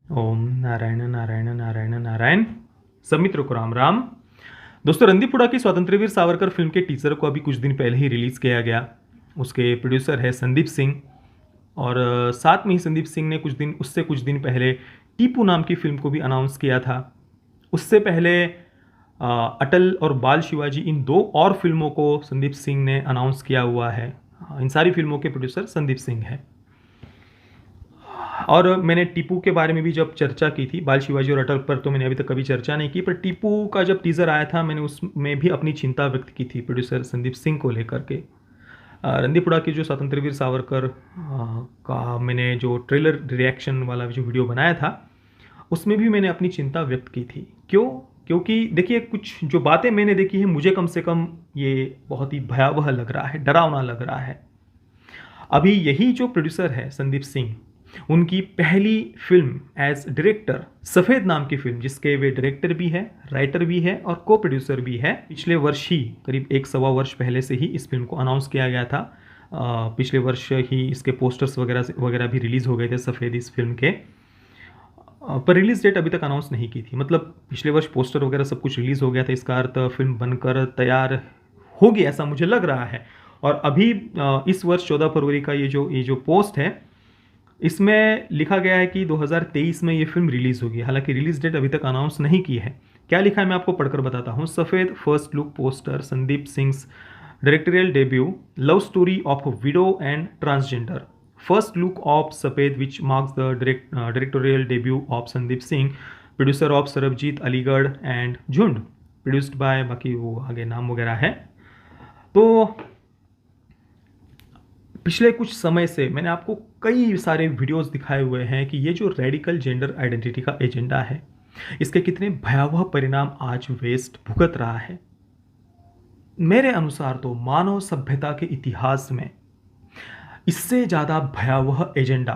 ओम नारायण नारायण नारायण नारायण। सब मित्रों को राम राम। दोस्तों, रणदीपुड़ा की स्वतंत्रवीर सावरकर फिल्म के टीजर को अभी कुछ दिन पहले ही रिलीज़ किया गया। उसके प्रोड्यूसर है संदीप सिंह। और साथ में ही संदीप सिंह ने कुछ दिन पहले टीपू नाम की फिल्म को भी अनाउंस किया था। उससे पहले अटल और बाल शिवाजी, इन दो और फिल्मों को संदीप सिंह ने अनाउंस किया हुआ है। इन सारी फिल्मों के प्रोड्यूसर संदीप सिंह है। और मैंने टीपू के बारे में भी जब चर्चा की थी, बाल शिवाजी और अटल पर तो मैंने अभी तक कभी चर्चा नहीं की, पर टीपू का जब टीज़र आया था मैंने उसमें भी अपनी चिंता व्यक्त की थी प्रोड्यूसर संदीप सिंह को लेकर के। रणदीपुड़ा की जो स्वतंत्रवीर सावरकर का मैंने जो ट्रेलर रिएक्शन वाला जो वीडियो बनाया था, उसमें भी मैंने अपनी चिंता व्यक्त की थी। क्यों? क्योंकि देखिए, कुछ जो बातें मैंने देखी है, मुझे कम से कम ये बहुत ही भयावह लग रहा है, डरावना लग रहा है। अभी यही जो प्रोड्यूसर है संदीप सिंह, उनकी पहली फिल्म एज डायरेक्टर सफ़ेद नाम की फिल्म, जिसके वे डायरेक्टर भी है, राइटर भी है और को प्रोड्यूसर भी है, पिछले वर्ष ही, करीब 1-1.25 वर्ष पहले से ही इस फिल्म को अनाउंस किया गया था। पिछले वर्ष ही इसके पोस्टर्स वगैरह भी रिलीज़ हो गए थे सफ़ेद इस फिल्म के। पर रिलीज डेट अभी तक अनाउंस नहीं की थी। मतलब पिछले वर्ष पोस्टर वगैरह सब कुछ रिलीज़ हो गया था, इसका अर्थ फिल्म बनकर तैयार होगी ऐसा मुझे लग रहा है। और अभी इस वर्ष 14 फरवरी का ये जो पोस्ट है, इसमें लिखा गया है कि 2023 में ये फिल्म रिलीज़ होगी। हालांकि रिलीज डेट अभी तक अनाउंस नहीं की है। क्या लिखा है मैं आपको पढ़कर बताता हूँ। सफ़ेद first look poster, Sandeep Singh directorial debut, love story of window and transgender. First look of Safed, which marks the directorial debut of Sandeep Singh, producer of Sarabjit Aligarh and Jhund, produced by, बाकी वो आगे नाम वगैरह है। तो पिछले कुछ समय से मैंने आपको कई सारे वीडियोस दिखाए हुए हैं कि ये जो रेडिकल जेंडर आइडेंटिटी का एजेंडा है, इसके कितने भयावह परिणाम आज वेस्ट भुगत रहा है। मेरे अनुसार तो मानव सभ्यता के इतिहास में इससे ज़्यादा भयावह एजेंडा,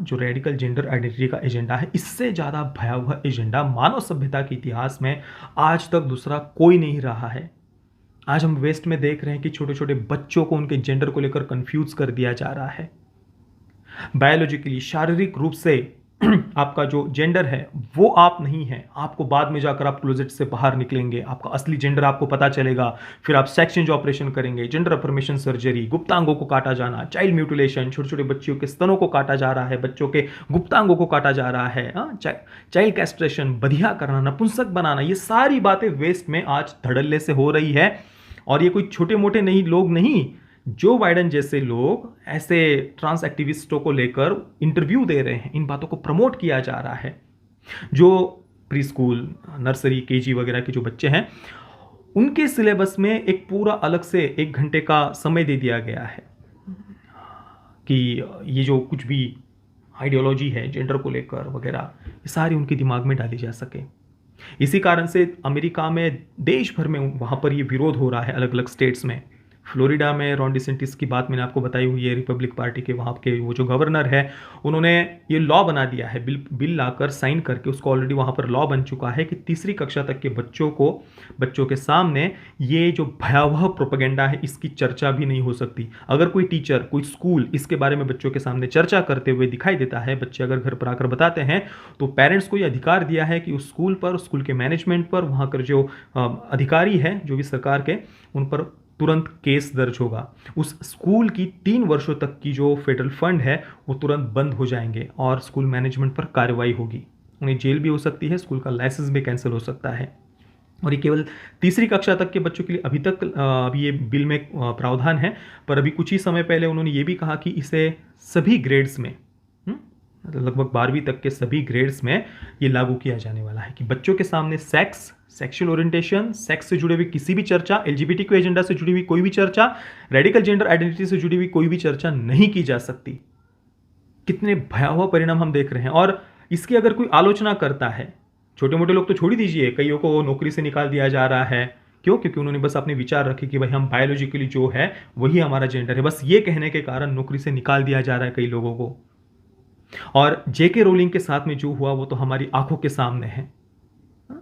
जो रेडिकल जेंडर आइडेंटिटी का एजेंडा है, इससे ज़्यादा भयावह एजेंडा मानव सभ्यता के इतिहास में आज तक दूसरा कोई नहीं रहा है। आज हम वेस्ट में देख रहे हैं कि छोटे छोटे बच्चों को उनके जेंडर को लेकर कंफ्यूज कर दिया जा रहा है। बायोलॉजिकली, शारीरिक रूप से आपका जो जेंडर है वो आप नहीं है। आपको बाद में जाकर आप क्लोजेट से बाहर निकलेंगे, आपका असली जेंडर आपको पता चलेगा। फिर आप सेक्स चेंज ऑपरेशन करेंगे, जेंडर अफर्मेशन सर्जरी, गुप्तांगों को काटा जाना, चाइल्ड म्यूटिलेशन, छोटे छोटे बच्चों के स्तनों को काटा जा रहा है, बच्चों के गुप्तांगों को काटा जा रहा है, चाइल्ड कैस्ट्रेशन, बधिया करना, नपुंसक बनाना, ये सारी बातें वेस्ट में आज धड़ल्ले से हो रही है। और ये कोई छोटे मोटे नहीं लोग नहीं, जो बाइडेन जैसे लोग ऐसे ट्रांस एक्टिविस्टों को लेकर इंटरव्यू दे रहे हैं, इन बातों को प्रमोट किया जा रहा है। जो प्री स्कूल, नर्सरी, केजी वगैरह के जो बच्चे हैं, उनके सिलेबस में एक पूरा अलग से 1 घंटे का समय दे दिया गया है कि ये जो कुछ भी आइडियोलॉजी है जेंडर को लेकर वगैरह, ये सारी उनके दिमाग में डाली जा सके। इसी कारण से अमेरिका में, देश भर में वहाँ पर ये विरोध हो रहा है अलग अलग स्टेट्स में। फ्लोरिडा में रॉन डिसेंटिस की बात मैंने आपको बताई हुई है। रिपब्लिक पार्टी के वहाँ के वो जो गवर्नर है, उन्होंने ये लॉ बना दिया है, बिल लाकर साइन करके उसको ऑलरेडी वहाँ पर लॉ बन चुका है कि तीसरी कक्षा तक के बच्चों के सामने ये जो भयावह प्रोपेगेंडा है, इसकी चर्चा भी नहीं हो सकती। अगर कोई टीचर, कोई स्कूल इसके बारे में बच्चों के सामने चर्चा करते हुए दिखाई देता है, बच्चे अगर घर पर आकर बताते हैं, तो पेरेंट्स को ये अधिकार दिया है कि उस स्कूल पर, स्कूल के मैनेजमेंट पर, वहाँ कर जो अधिकारी है जो भी सरकार के, उन पर तुरंत केस दर्ज होगा। उस स्कूल की 3 वर्षों तक की जो फेडरल फंड है वो तुरंत बंद हो जाएंगे और स्कूल मैनेजमेंट पर कार्रवाई होगी। उन्हें जेल भी हो सकती है, स्कूल का लाइसेंस भी कैंसिल हो सकता है। और ये केवल तीसरी कक्षा तक के बच्चों के लिए अभी ये बिल में प्रावधान है। पर अभी कुछ ही समय पहले उन्होंने ये भी कहा कि इसे सभी ग्रेड्स में, लगभग 12वीं तक के सभी ग्रेड्स में ये लागू किया जाने वाला है कि बच्चों के सामने सेक्स, सेक्सुअल ओरिएंटेशन, सेक्स से जुड़े हुए किसी भी चर्चा, एलजीबीटीक्यू एजेंडा से जुड़ी हुई कोई भी चर्चा, रेडिकल जेंडर आइडेंटिटी से जुड़ी हुई कोई भी चर्चा नहीं की जा सकती। कितने भयावह परिणाम हम देख रहे हैं। और इसकी अगर कोई आलोचना करता है, छोटे मोटे लोग तो छोड़ ही दीजिए, कईयों को नौकरी से निकाल दिया जा रहा है। क्यों? क्योंकि उन्होंने बस अपने विचार रखे कि भाई हम बायोलॉजिकली जो है वही हमारा जेंडर है। बस ये कहने के कारण नौकरी से निकाल दिया जा रहा है कई लोगों को। और जेके रोलिंग के साथ में जो हुआ वो तो हमारी आंखों के सामने है।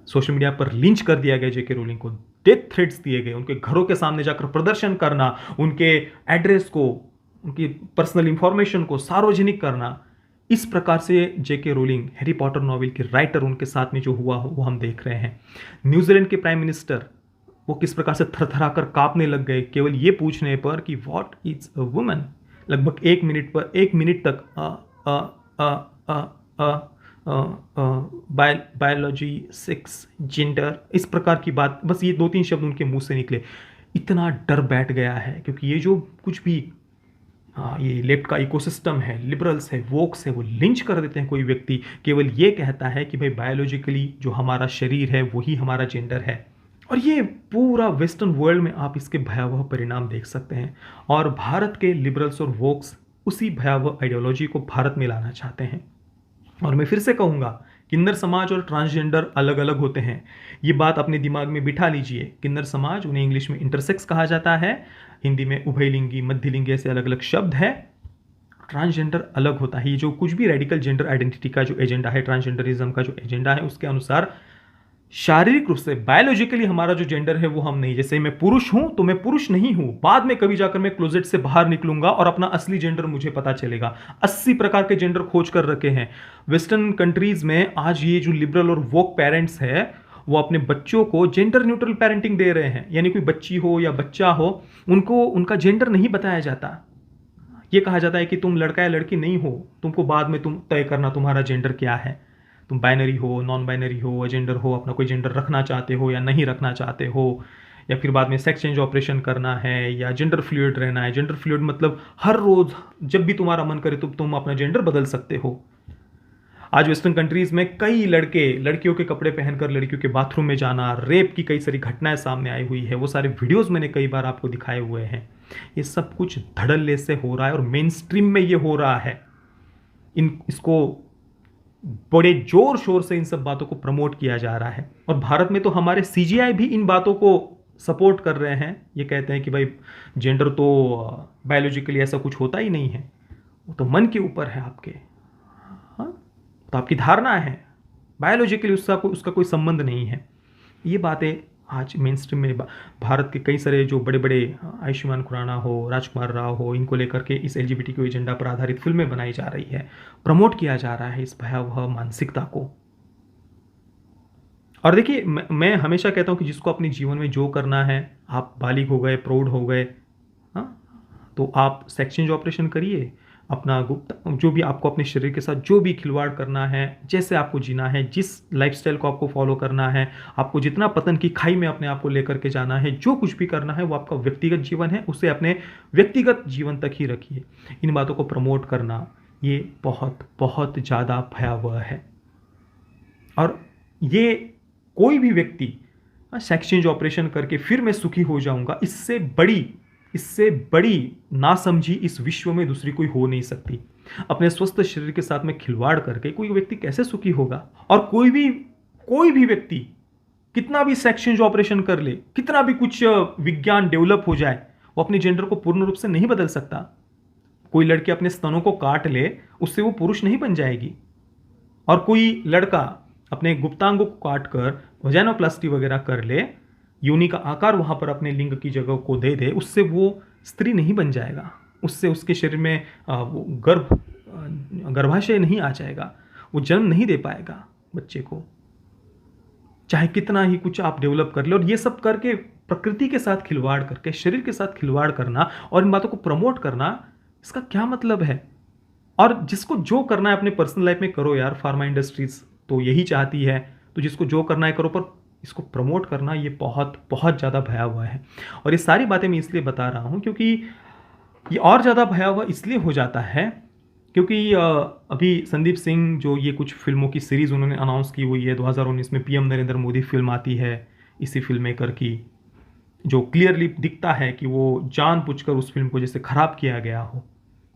सोशल मीडिया पर लिंच कर दिया गया जेके रोलिंग को, डेथ थ्रेट्स दिए गए, उनके घरों के सामने जाकर प्रदर्शन करना, उनके एड्रेस को, उनकी पर्सनल इंफॉर्मेशन को सार्वजनिक करना, इस प्रकार से जेके रोलिंग हैरी पॉटर नॉवेल के राइटर उनके साथ में जो हुआ वो हम देख रहे हैं। न्यूजीलैंड के प्राइम मिनिस्टर वो किस प्रकार से थरथरा कर कांपने लग गए केवल ये पूछने पर कि व्हाट इज अ वुमन। लगभग 1 मिनट तक बायोलॉजी, सेक्स, जेंडर, इस प्रकार की बात, बस ये 2-3 शब्द उनके मुंह से निकले। इतना डर बैठ गया है क्योंकि ये जो कुछ भी ये लेफ्ट का इकोसिस्टम है, लिबरल्स है, वोक्स है, वो लिंच कर देते हैं कोई व्यक्ति केवल ये कहता है कि भाई बायोलॉजिकली जो हमारा शरीर है वही हमारा जेंडर है। और ये पूरा वेस्टर्न वर्ल्ड में आप इसके भयावह परिणाम देख सकते हैं। और भारत के लिबरल्स और वोक्स उसी भयावह आइडियोलॉजी को भारत में लाना चाहते हैं। और मैं फिर से कहूँगा, किन्नर समाज और ट्रांसजेंडर अलग अलग होते हैं। ये बात अपने दिमाग में बिठा लीजिए। किन्नर समाज, उन्हें इंग्लिश में इंटरसेक्स कहा जाता है, हिंदी में उभयलिंगी, मध्यलिंगी, ऐसे अलग अलग शब्द है। ट्रांसजेंडर अलग होता है। ये जो कुछ भी रेडिकल जेंडर आइडेंटिटी का जो एजेंडा है, ट्रांसजेंडरिज्म का जो एजेंडा है, उसके अनुसार शारीरिक रूप से बायोलॉजिकली हमारा जो जेंडर है वो हम नहीं। जैसे मैं पुरुष हूं तो मैं पुरुष नहीं हूं, बाद में कभी जाकर मैं क्लोजेट से बाहर निकलूंगा और अपना असली जेंडर मुझे पता चलेगा। 80 प्रकार के जेंडर खोज कर रखे हैं वेस्टर्न कंट्रीज में। आज ये जो लिबरल और वोक पेरेंट्स है वो अपने बच्चों को जेंडर न्यूट्रल पेरेंटिंग दे रहे हैं, यानी कोई बच्ची हो या बच्चा हो, उनको उनका जेंडर नहीं बताया जाता। ये कहा जाता है कि तुम लड़का या लड़की नहीं हो, तुमको बाद में तुम तय करना तुम्हारा जेंडर क्या है। तुम बाइनरी हो, नॉन बाइनरी हो, अजेंडर हो, अपना कोई जेंडर रखना चाहते हो या नहीं रखना चाहते हो, या फिर बाद में सेक्स चेंज ऑपरेशन करना है या जेंडर फ्लूइड रहना है। जेंडर फ्लूइड मतलब हर रोज जब भी तुम्हारा मन करे तो तुम अपना जेंडर बदल सकते हो। आज वेस्टर्न कंट्रीज में कई लड़के लड़कियों के कपड़े पहनकर लड़कियों के बाथरूम में जाना, रेप की कई सारी घटनाएं सामने आई हुई है। वो सारे वीडियोस मैंने कई बार आपको दिखाए हुए हैं। ये सब कुछ धड़ल्ले से हो रहा है और मेन स्ट्रीम में ये हो रहा है। इसको बड़े जोर शोर से इन सब बातों को प्रमोट किया जा रहा है। और भारत में तो हमारे सीजीआई भी इन बातों को सपोर्ट कर रहे हैं। ये कहते हैं कि भाई जेंडर तो बायोलॉजिकली ऐसा कुछ होता ही नहीं है, वो तो मन के ऊपर है आपके। हाँ, तो आपकी धारणा है, बायोलॉजिकली उसका कोई संबंध नहीं है। ये बातें आज मेन स्ट्रीम में भारत के कई सारे जो बड़े बड़े आयुष्मान खुराना हो, राजकुमार राव हो, इनको लेकर के इस एलजीबीटीक्यू एजेंडा पर आधारित फिल्में बनाई जा रही है, प्रमोट किया जा रहा है इस भयावह मानसिकता को। और देखिए, मैं हमेशा कहता हूं कि जिसको अपने जीवन में जो करना है, आप बालिग हो गए, प्रौढ़ हो गए, तो आप सेक्स चेंज ऑपरेशन करिए। अपना गुप्त जो भी आपको अपने शरीर के साथ जो भी खिलवाड़ करना है, जैसे आपको जीना है, जिस लाइफस्टाइल को आपको फॉलो करना है, आपको जितना पतन की खाई में अपने आप को लेकर के जाना है, जो कुछ भी करना है वो आपका व्यक्तिगत जीवन है, उसे अपने व्यक्तिगत जीवन तक ही रखिए। इन बातों को प्रमोट करना ये बहुत बहुत ज़्यादा भयावह है। और ये कोई भी व्यक्ति सेक्स चेंज ऑपरेशन करके फिर मैं सुखी हो जाऊंगा, इससे बड़ी नासमझी इस विश्व में दूसरी कोई हो नहीं सकती। अपने स्वस्थ शरीर के साथ में खिलवाड़ करके कोई व्यक्ति कैसे सुखी होगा। और कोई भी व्यक्ति कितना भी सेक्स चेंज ऑपरेशन कर ले, कितना भी कुछ विज्ञान डेवलप हो जाए, वो अपने जेंडर को पूर्ण रूप से नहीं बदल सकता। कोई लड़की अपने स्तनों को काट ले, उससे वो पुरुष नहीं बन जाएगी। और कोई लड़का अपने गुप्तांगों को काट कर वजाइनोप्लास्टी वगैरह कर ले, योनि का आकार वहां पर अपने लिंग की जगह को दे दे, उससे वो स्त्री नहीं बन जाएगा। उससे उसके शरीर में गर्भाशय नहीं आ जाएगा, वो जन्म नहीं दे पाएगा बच्चे को, चाहे कितना ही कुछ आप डेवलप कर ले। और ये सब करके प्रकृति के साथ खिलवाड़ करके, शरीर के साथ खिलवाड़ करना और इन बातों को प्रमोट करना, इसका क्या मतलब है। और जिसको जो करना है अपने पर्सनल लाइफ में करो यार। फार्मा इंडस्ट्रीज तो यही चाहती है, तो जिसको जो करना है करो, पर इसको प्रमोट करना ये बहुत बहुत ज़्यादा भयावह है। और ये सारी बातें मैं इसलिए बता रहा हूँ क्योंकि ये और ज़्यादा भयावह इसलिए हो जाता है क्योंकि अभी संदीप सिंह जो ये कुछ फिल्मों की सीरीज़ उन्होंने अनाउंस की हुई है। 2019 में पीएम नरेंद्र मोदी फिल्म आती है इसी फिल्म मेकर की, जो क्लियरली दिखता है कि वो जानबूझकर उस फिल्म को जैसे ख़राब किया गया हो।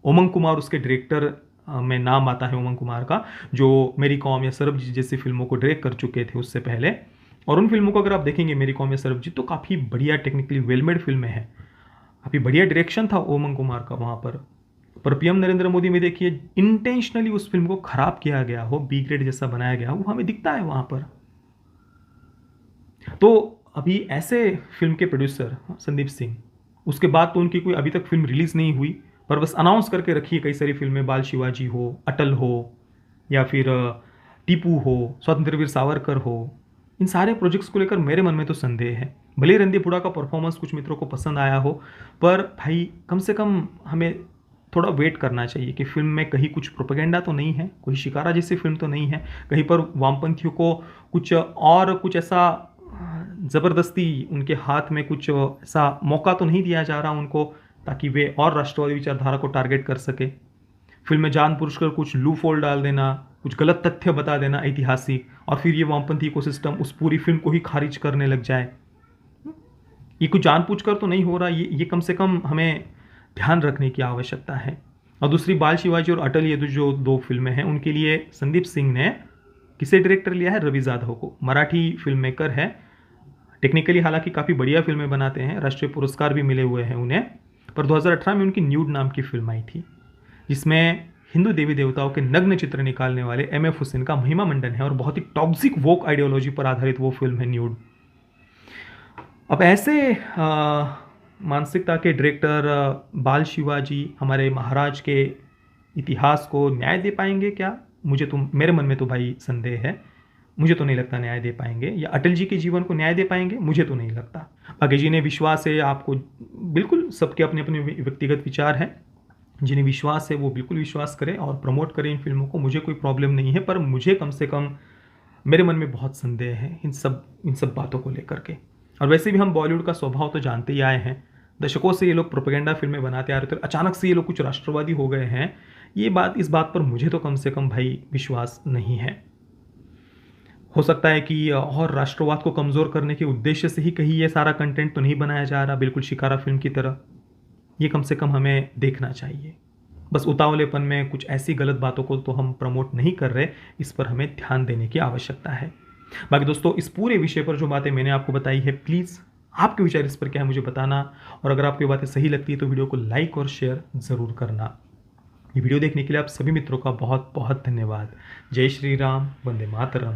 उमंग कुमार उसके डायरेक्टर में नाम आता है, उमंग कुमार का, जो मेरी कॉम या सरबजीत जैसी फिल्मों को डायरेक्ट कर चुके थे उससे पहले। और उन फिल्मों को अगर आप देखेंगे, मेरी कॉम या सरबजीत, तो काफ़ी बढ़िया टेक्निकली वेलमेड फिल्में हैं, काफ़ी बढ़िया डायरेक्शन था उमंग कुमार का वहाँ पर पीएम नरेंद्र मोदी में देखिए इंटेंशनली उस फिल्म को खराब किया गया हो, बी ग्रेड जैसा बनाया गया हो, वो हमें दिखता है वहाँ पर। तो अभी ऐसे फिल्म के प्रोड्यूसर संदीप सिंह, उसके बाद तो उनकी कोई अभी तक फिल्म रिलीज़ नहीं हुई, पर बस अनाउंस करके रखी है कई सारी फिल्में, बाल शिवाजी हो, अटल हो, या फिर टीपू हो, स्वतंत्रवीर सावरकर हो। इन सारे प्रोजेक्ट्स को लेकर मेरे मन में तो संदेह है। भले ही रणदीप हुड्डा का परफॉर्मेंस कुछ मित्रों को पसंद आया हो, पर भाई कम से कम हमें थोड़ा वेट करना चाहिए कि फिल्म में कहीं कुछ प्रोपेगेंडा तो नहीं है, कोई शिकारा जैसी फिल्म तो नहीं है, कहीं पर वामपंथियों को कुछ ऐसा ज़बरदस्ती उनके हाथ में कुछ ऐसा मौका तो नहीं दिया जा रहा उनको, ताकि वे और राष्ट्रवादी विचारधारा को टारगेट कर सके। फिल्म में जानबूझकर कुछ लूप होल डाल देना, कुछ गलत तथ्य बता देना ऐतिहासिक, और फिर ये वामपंथी इकोसिस्टम उस पूरी फिल्म को ही खारिज करने लग जाए। ये कुछ जानबूझकर तो नहीं हो रहा, ये कम से कम हमें ध्यान रखने की आवश्यकता है। और दूसरी, बाल शिवाजी और अटल, ये जो दो फिल्में हैं, उनके लिए संदीप सिंह ने किसे डायरेक्टर लिया है? रवि जाधव को। मराठी फिल्म मेकर है, टेक्निकली हालांकि काफ़ी बढ़िया फिल्में बनाते हैं, राष्ट्रीय पुरस्कार भी मिले हुए हैं उन्हें। पर 2018 में उनकी न्यूड नाम की फिल्म आई थी, जिसमें हिंदू देवी देवताओं के नग्न चित्र निकालने वाले एम.एफ. हुसैन का महिमा मंडन है, और बहुत ही टॉक्सिक वोक आइडियोलॉजी पर आधारित वो फिल्म है न्यूड। अब ऐसे मानसिकता के डायरेक्टर बाल शिवाजी हमारे महाराज के इतिहास को न्याय दे पाएंगे क्या? मेरे मन में तो भाई संदेह है। मुझे तो नहीं लगता न्याय दे पाएंगे। या अटल जी के जीवन को न्याय दे पाएंगे? मुझे तो नहीं लगता। बाकी जिन्हें विश्वास है, आपको बिल्कुल, सबके अपने अपने व्यक्तिगत विचार हैं, जिन्हें विश्वास है वो बिल्कुल विश्वास करें और प्रमोट करें इन फिल्मों को, मुझे कोई प्रॉब्लम नहीं है। पर मुझे कम से कम मेरे मन में बहुत संदेह है इन सब बातों को लेकर के। और वैसे भी हम बॉलीवुड का स्वभाव तो जानते ही आए हैं, दशकों से ये लोग प्रोपेगेंडा फिल्में बनाते आ रहे थे, अचानक से ये लोग कुछ राष्ट्रवादी हो गए हैं। इस बात पर मुझे तो कम से कम भाई विश्वास नहीं है। हो सकता है कि और राष्ट्रवाद को कमज़ोर करने के उद्देश्य से ही कहीं ये सारा कंटेंट तो नहीं बनाया जा रहा, बिल्कुल शिकारा फिल्म की तरह। ये कम से कम हमें देखना चाहिए। बस उतावलेपन में कुछ ऐसी गलत बातों को तो हम प्रमोट नहीं कर रहे, इस पर हमें ध्यान देने की आवश्यकता है। बाकी दोस्तों, इस पूरे विषय पर जो बातें मैंने आपको बताई है, प्लीज़ आपके विचार इस पर क्या है मुझे बताना, और अगर आपको ये बातें सही लगती है तो वीडियो को लाइक और शेयर ज़रूर करना। ये वीडियो देखने के लिए आप सभी मित्रों का बहुत बहुत धन्यवाद। जय श्री राम, वंदे मातरम।